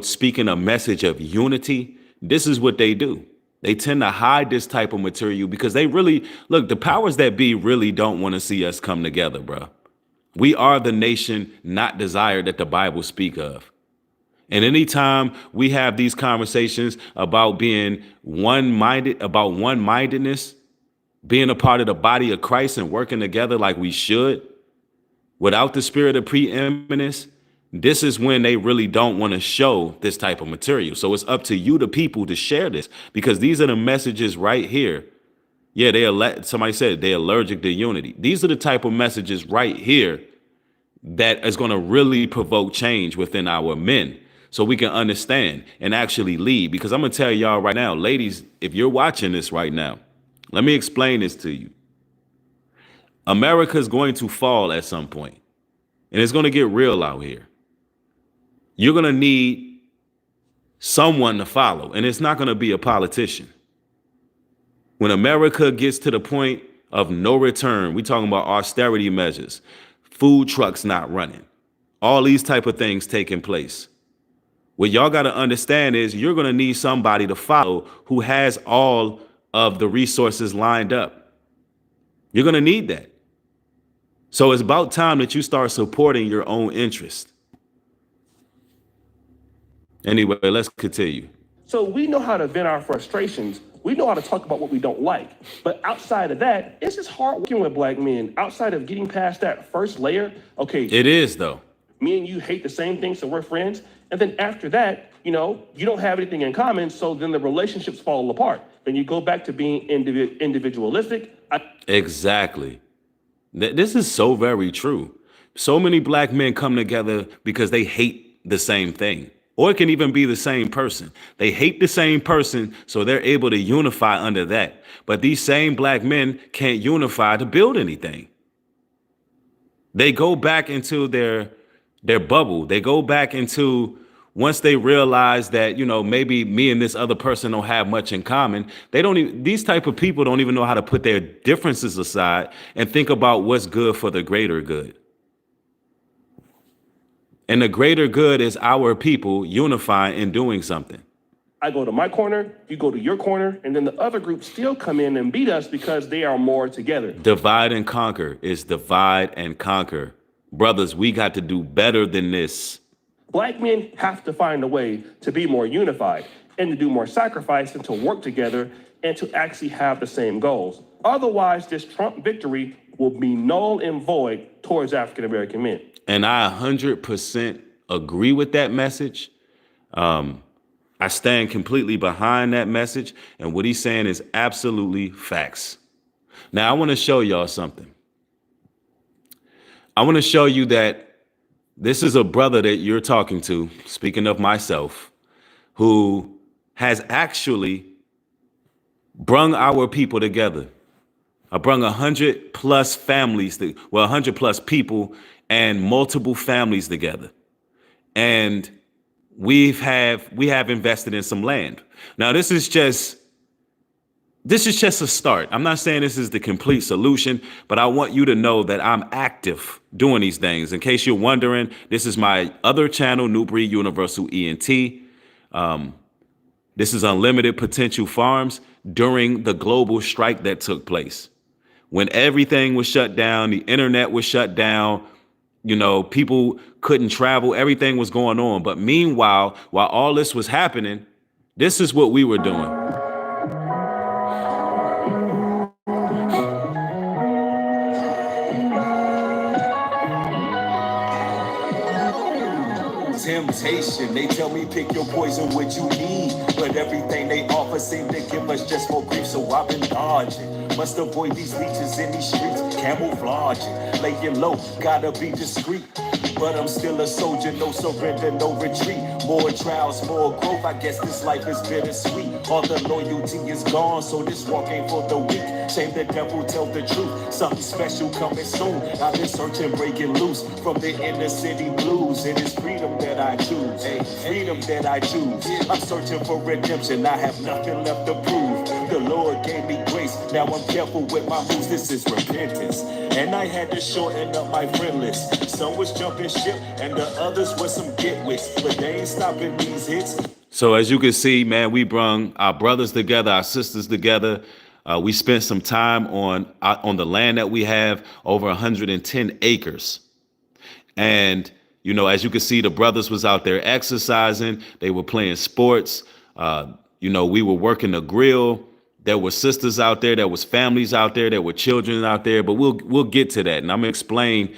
speaking a message of unity, this is what they do. They tend to hide this type of material because they really, look, the powers that be really don't want to see us come together, bro. We are the nation not desired that the Bible speak of. And anytime we have these conversations about being one-minded, about one-mindedness, being a part of the body of Christ and working together like we should, without the spirit of preeminence, this is when they really don't want to show this type of material. So it's up to you, the people, to share this because these are the messages right here. Yeah, somebody said they're allergic to unity. These are the type of messages right here that is going to really provoke change within our men so we can understand and actually lead. Because I'm going to tell y'all right now, ladies, if you're watching this right now, let me explain this to you. America is going to fall at some point, and it's going to get real out here. You're going to need someone to follow, and it's not going to be a politician. When America gets to the point of no return, we talking about austerity measures, food trucks not running, all these type of things taking place. What y'all got to understand is you're going to need somebody to follow who has all of the resources lined up. You're going to need that. So it's about time that you start supporting your own interest. Anyway, let's continue. So we know how to vent our frustrations. We know how to talk about what we don't like. But outside of that, it's just hard working with black men. Outside of getting past that first layer, okay. It is, though. Me and you hate the same thing, so we're friends. And then after that, you don't have anything in common, so then the relationships fall apart. Then you go back to being individualistic. Exactly. This is so very true. So many black men come together because they hate the same thing. Or it can even be the same person. They hate the same person, so they're able to unify under that. But these same black men can't unify to build anything. They go back into their bubble. They go back into, once they realize that, maybe me and this other person don't have much in common, these type of people don't even know how to put their differences aside and think about what's good for the greater good. And the greater good is our people unifying and doing something. I go to my corner, you go to your corner, and then the other group still come in and beat us because they are more together. Divide and conquer is divide and conquer. Brothers, we got to do better than this. Black men have to find a way to be more unified and to do more sacrifice and to work together and to actually have the same goals. Otherwise, this Trump victory will be null and void towards African American men. And I 100% agree with that message. I stand completely behind that message. And what he's saying is absolutely facts. Now, I want to show y'all something. I want to show you that this is a brother that you're talking to, speaking of myself, who has actually brung our people together. I brung 100 plus families, 100 plus people and multiple families together. And we have invested in some land. Now, this is just a start. I'm not saying this is the complete solution, but I want you to know that I'm active doing these things. In case you're wondering, this is my other channel, New Breed Universal ENT. This is Unlimited Potential Farms during the global strike that took place. When everything was shut down, the internet was shut down, people couldn't travel, everything was going on. But meanwhile, while all this was happening, this is what we were doing. Temptation, they tell me pick your poison, what you need, but everything they offer seem to give us just more grief, so I've been dodging. Must avoid these leeches in these streets, camouflaging, laying low, gotta be discreet. But I'm still a soldier, no surrender, no retreat. More trials, more growth, I guess this life is bittersweet. All the loyalty is gone, so this walk ain't for the weak. Shame the devil, tell the truth, something special coming soon. I've been searching, breaking loose from the inner city blues. It is freedom that I choose, freedom that I choose. I'm searching for redemption, I have nothing left to prove. The Lord gave me grace, now I'm careful with my moves. This is repentance, and I had to shorten up my friend list. Some was jumping ship, and the others were some get-wits, but they ain't stopping these hits. So as you can see, man, we brung our brothers together, our sisters together. We spent some time on the land that we have, over 110 acres. And, as you can see, the brothers was out there exercising. They were playing sports. We were working the grill. There were sisters out there. There was families out there. There were children out there. But we'll get to that. And I'm going to explain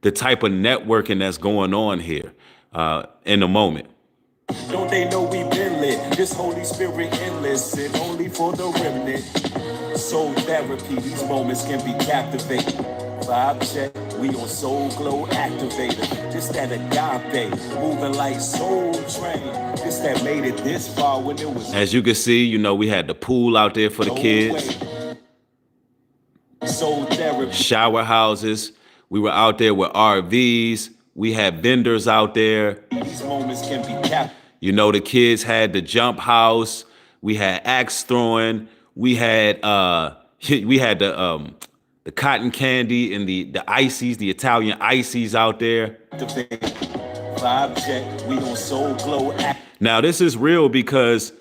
the type of networking that's going on here in a moment. Don't they know we've been lit? This Holy Spirit endless and only for the remnant. Soul therapy, these moments can be captivating. Vibe check, we on Soul Glow Activator. This that agape, moving like Soul Train. This that made it this far when it was. As you can see, we had the pool out there for the kids. Soul therapy. Shower houses. We were out there with RVs. We had vendors out there. These moments can be captivating. The kids had the jump house. We had axe throwing. We had the cotton candy and the ices, the Italian ices out there. Now this is real because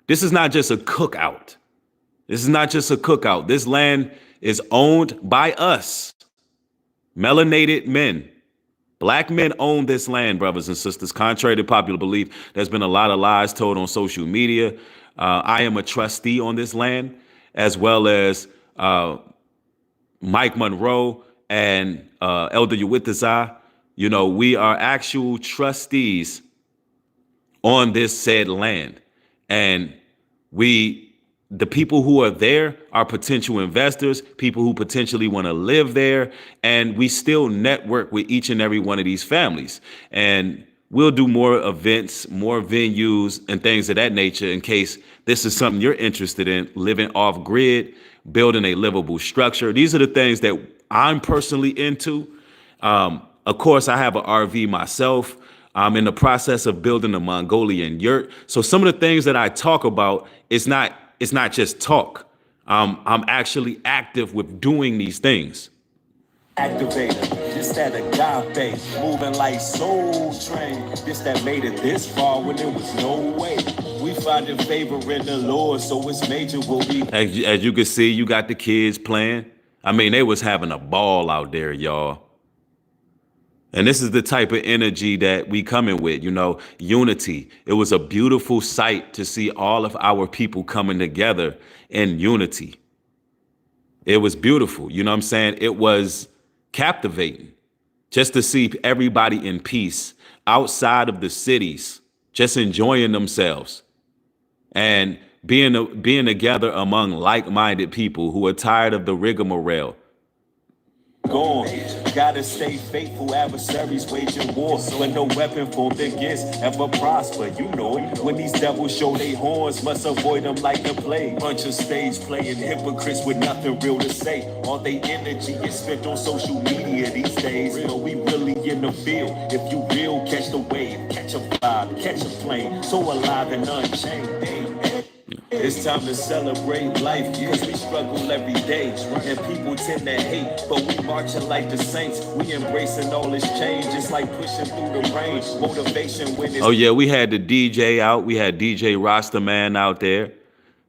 this is not just a cookout. This land is owned by us, melanated men. Black men own this land, brothers and sisters. Contrary to popular belief, there's been a lot of lies told on social media. I am a trustee on this land, as well as Mike Monroe and Elder Uwitazah. We are actual trustees on this said land. And the people who are there are potential investors, people who potentially want to live there. And we still network with each and every one of these families. And we'll do more events, more venues and things of that nature in case this is something you're interested in, living off grid, building a livable structure. These are the things that I'm personally into. Of course, I have an RV myself. I'm in the process of building a Mongolian yurt. So some of the things that I talk about, it's not just talk. I'm actually active with doing these things. Activator, this that agape, moving like Soul Train. This that made it this far when there was no way. We finding favor in the Lord, so it's major will be. As you can see, you got the kids playing. I mean, they was having a ball out there, y'all. And this is the type of energy that we coming with, unity. It was a beautiful sight to see all of our people coming together in unity. It was beautiful. You know what I'm saying? It was captivating just to see everybody in peace outside of the cities, just enjoying themselves and being together among like-minded people who are tired of the rigmarole. Gone. Gotta stay faithful, adversaries waging war. But no weapon formed against ever prosper. You know it. When these devils show their horns, must avoid them like the plague. Bunch of stage playing hypocrites with nothing real to say. All they energy is spent on social media these days. But we really in the field. If you real, catch the wave, catch a vibe, catch a plane. So alive and unchained. It's time to celebrate life, cause we struggle every day. And people tend to hate, but we marching like the saints. We embracing all this change, it's like pushing through the rain. Motivation when it's... Oh yeah, we had the DJ out. We had DJ Rastaman out there.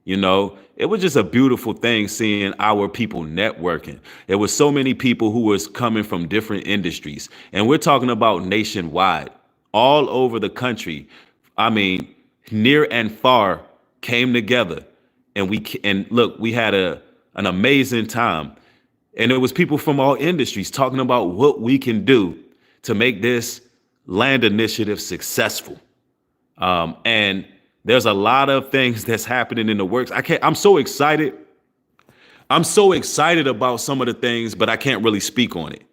It was just a beautiful thing seeing our people networking. There was so many people who was coming from different industries. And we're talking about nationwide, all over the country. I mean, near and far came together, and we had an amazing time. And it was people from all industries talking about what we can do to make this land initiative successful. And there's a lot of things that's happening in the works. I'm so excited. I'm so excited about some of the things, but I can't really speak on it.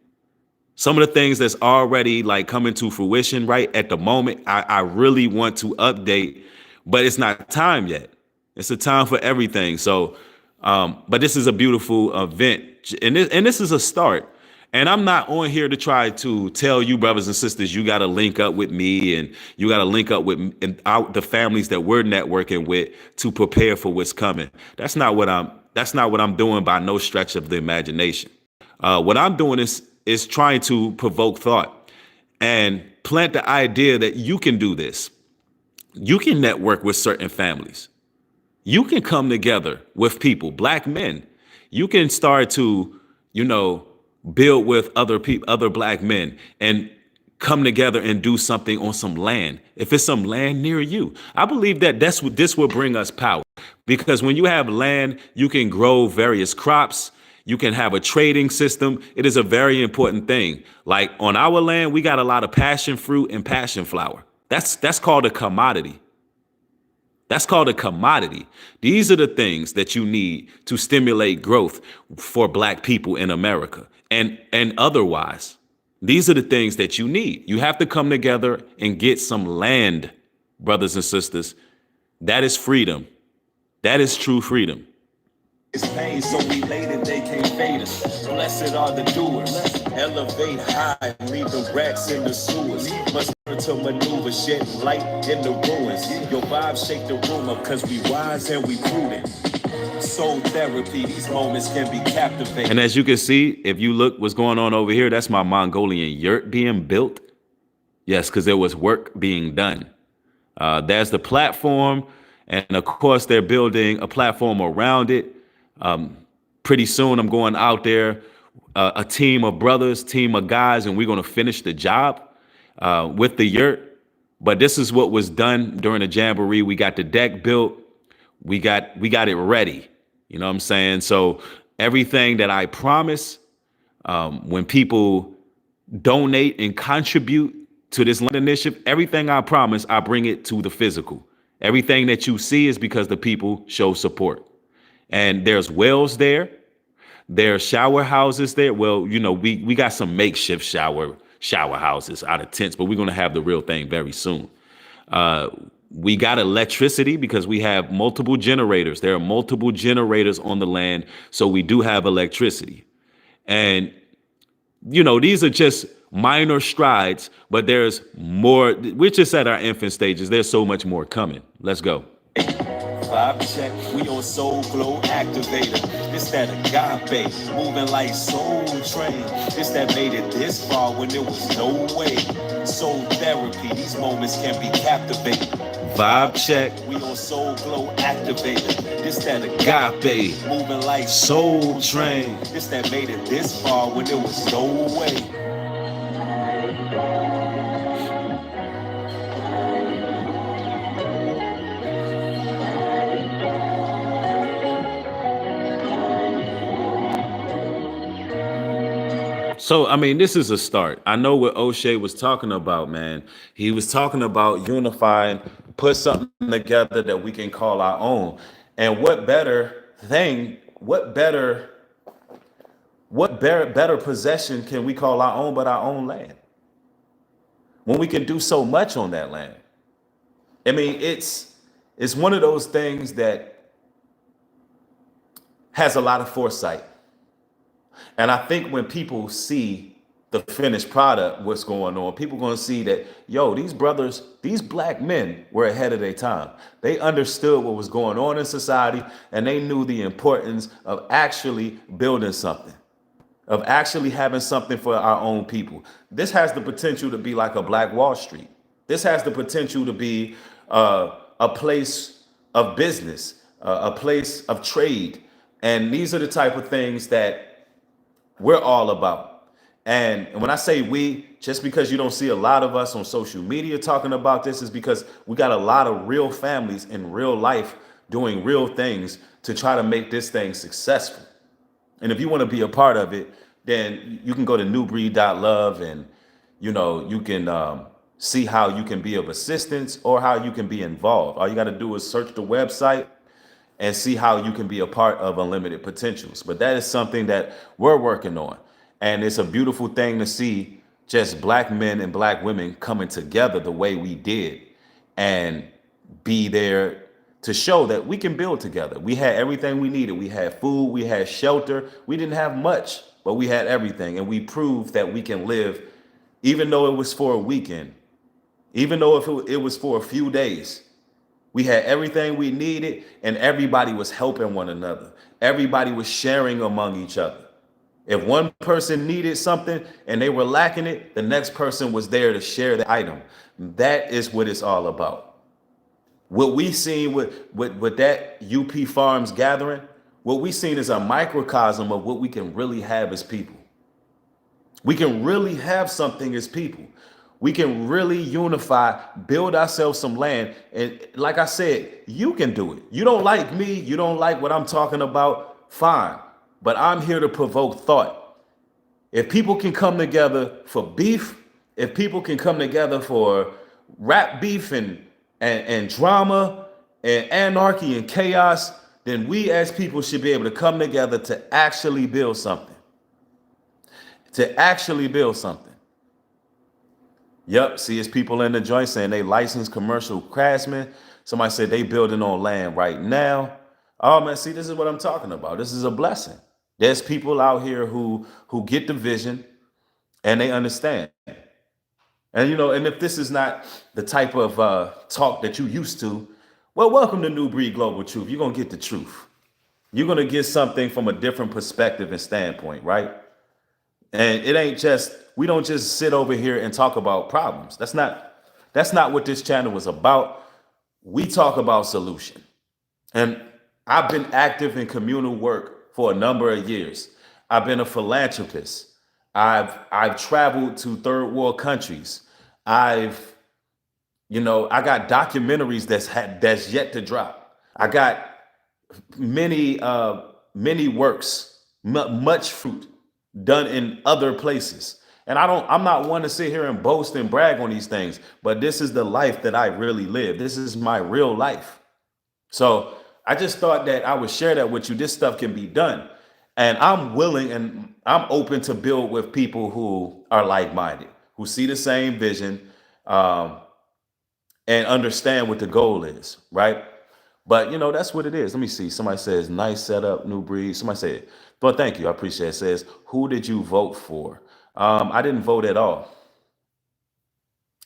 Some of the things that's already like coming to fruition right at the moment, I really want to update, but it's not time yet. It's a time for everything. So, but this is a beautiful event, and this is a start. And I'm not on here to try to tell you, brothers and sisters, you got to link up with me and you got to link up with the families that we're networking with to prepare for what's coming. That's not what I'm doing by no stretch of the imagination. What I'm doing is trying to provoke thought and plant the idea that you can do this. You can network with certain families. You can come together with people, black men. You can start to, build with other people, other black men, and come together and do something on some land. If it's some land near you, I believe that this will bring us power, because when you have land, you can grow various crops. You can have a trading system. It is a very important thing. Like on our land, we got a lot of passion fruit and passion flower. That's called a commodity. That's called a commodity. These are the things that you need to stimulate growth for black people in America and otherwise. These are the things that you need. You have to come together and get some land, brothers and sisters. That is freedom. That is true freedom. It's pain, so we late and they can't fade us. Blessed are the doers. Elevate high, leave the rats in the sewers. Must learn to maneuver, shed light in the ruins. Your vibes shake the room up, cause we wise and we prudent. Soul therapy, these moments can be captivating. And as you can see, if you look what's going on over here, that's my Mongolian yurt being built. Yes, because there was work being done. There's the platform. And of course, they're building a platform around it. Pretty soon I'm going out there, a team of brothers, team of guys, and we're going to finish the job with the yurt. But this is what was done during the Jamboree. We got the deck built. We got it ready. You know what I'm saying? So everything that I promise, when people donate and contribute to this land initiative, everything I promise, I bring it to the physical. Everything that you see is because the people show support. And there's wells there. There's shower houses there. Well, we got some makeshift shower houses out of tents, but we're going to have the real thing very soon. We got electricity because we have multiple generators. There are multiple generators on the land. So we do have electricity. And, these are just minor strides, but there's more. We're just at our infant stages. There's so much more coming. Let's go. Vibe check, we on Soul Glow Activator. This that agape, moving like Soul Train. This that made it this far when there was no way. Soul therapy, these moments can be captivating. Vibe check, we on Soul Glow Activator. This that agape, moving like Soul Train. This that made it this far when there was no way. So, I mean, this is a start. I know what O'Shea was talking about, man. He was talking about unifying, put something together that we can call our own. And what better possession can we call our own but our own land? When we can do so much on that land. I mean, it's one of those things that has a lot of foresight. And I think when people see the finished product, what's going on, people going to see that, yo, these brothers, these black men were ahead of their time. They understood what was going on in society, and they knew the importance of actually building something, of actually having something for our own people. This has the potential to be like a Black Wall Street. This has the potential to be a place of business, a place of trade. And these are the type of things that we're all about. And when I say we, just because you don't see a lot of us on social media talking about this is because we got a lot of real families in real life doing real things to try to make this thing successful. And if you want to be a part of it, then you can go to newbreed.love and you can see how you can be of assistance or how you can be involved. All you got to do is search the website and see how you can be a part of Unlimited Potentials. But that is something that we're working on. And it's a beautiful thing to see just black men and black women coming together the way we did and be there to show that we can build together. We had everything we needed. We had food, we had shelter. We didn't have much, but we had everything. And we proved that we can live, even though it was for a weekend, even though if it was for a few days. We had everything we needed, and everybody was helping one another. Everybody was sharing among each other. If one person needed something and they were lacking it, the next person was there to share the item. That is what it's all about. What we seen with that UP Farms gathering, what we seen is a microcosm of what we can really have as people. We can really have something as people. We can really unify, build ourselves some land. And like I said, you can do it. You don't like me, you don't like what I'm talking about, fine. But I'm here to provoke thought. If people can come together for beef, if people can come together for rap beef and drama and anarchy and chaos, then we as people should be able to come together to actually build something. To actually build something. Yep, see, it's people in the joint saying they licensed commercial craftsmen. Somebody said they building on land right now. Oh man, see, this is what I'm talking about. This is a blessing. There's people out here who get the vision and they understand. And and if this is not the type of talk that you used to, well, welcome to New Breed Global Truth. You're gonna get the truth. You're gonna get something from a different perspective and standpoint, right? And it ain't just, we don't just sit over here and talk about problems. That's not what this channel was about. We talk about solution. And I've been active in communal work for a number of years. I've been a philanthropist. I've traveled to third world countries. I got documentaries that's yet to drop. I got many works, much fruit done in other places. And I'm not one to sit here and boast and brag on these things, but this is the life that I really live. This is my real life. So I just thought that I would share that with you. This stuff can be done. And I'm willing and I'm open to build with people who are like-minded, who see the same vision, and understand what the goal is, right? But that's what it is. Let me see. Somebody says, nice setup, New Breed. Somebody said, but thank you. I appreciate it. It says, who did you vote for? I didn't vote at all.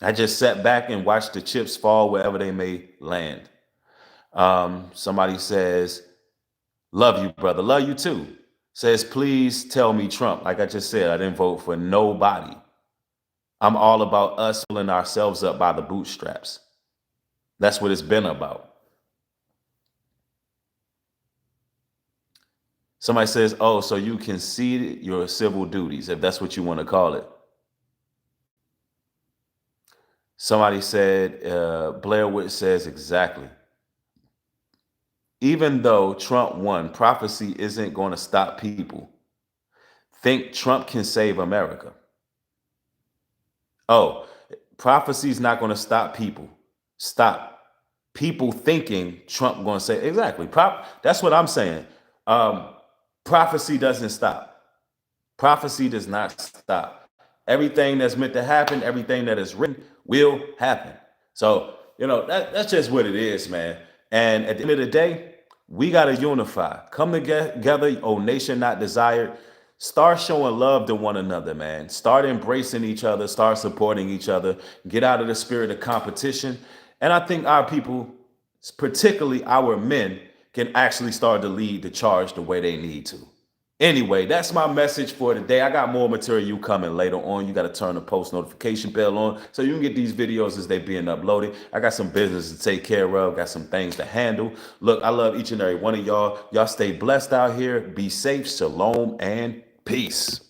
I just sat back and watched the chips fall wherever they may land. Somebody says, love you, brother. Love you too. Says, please tell me Trump. Like I just said, I didn't vote for nobody. I'm all about us pulling ourselves up by the bootstraps. That's what it's been about. Somebody says, oh, so you conceded your civil duties, if that's what you want to call it. Somebody said, Blair Witch says exactly. Even though Trump won, prophecy isn't going to stop people. Think Trump can save America. Oh, prophecy is not going to stop people. Stop people thinking Trump going to say exactly. That's what I'm saying. Prophecy doesn't stop. Prophecy does not stop. Everything that's meant to happen, everything that is written will happen. So, that's just what it is, man. And at the end of the day, we got to unify. Come together, oh nation not desired. Start showing love to one another, man. Start embracing each other. Start supporting each other. Get out of the spirit of competition. And I think our people, particularly our men, can actually start to lead the charge the way they need to. Anyway, that's my message for today. I got more material coming later on. You got to turn the post notification bell on so you can get these videos as they being uploaded. I got some business to take care of, got some things to handle. Look, I love each and every one of y'all. Y'all stay blessed out here. Be safe. Shalom and peace.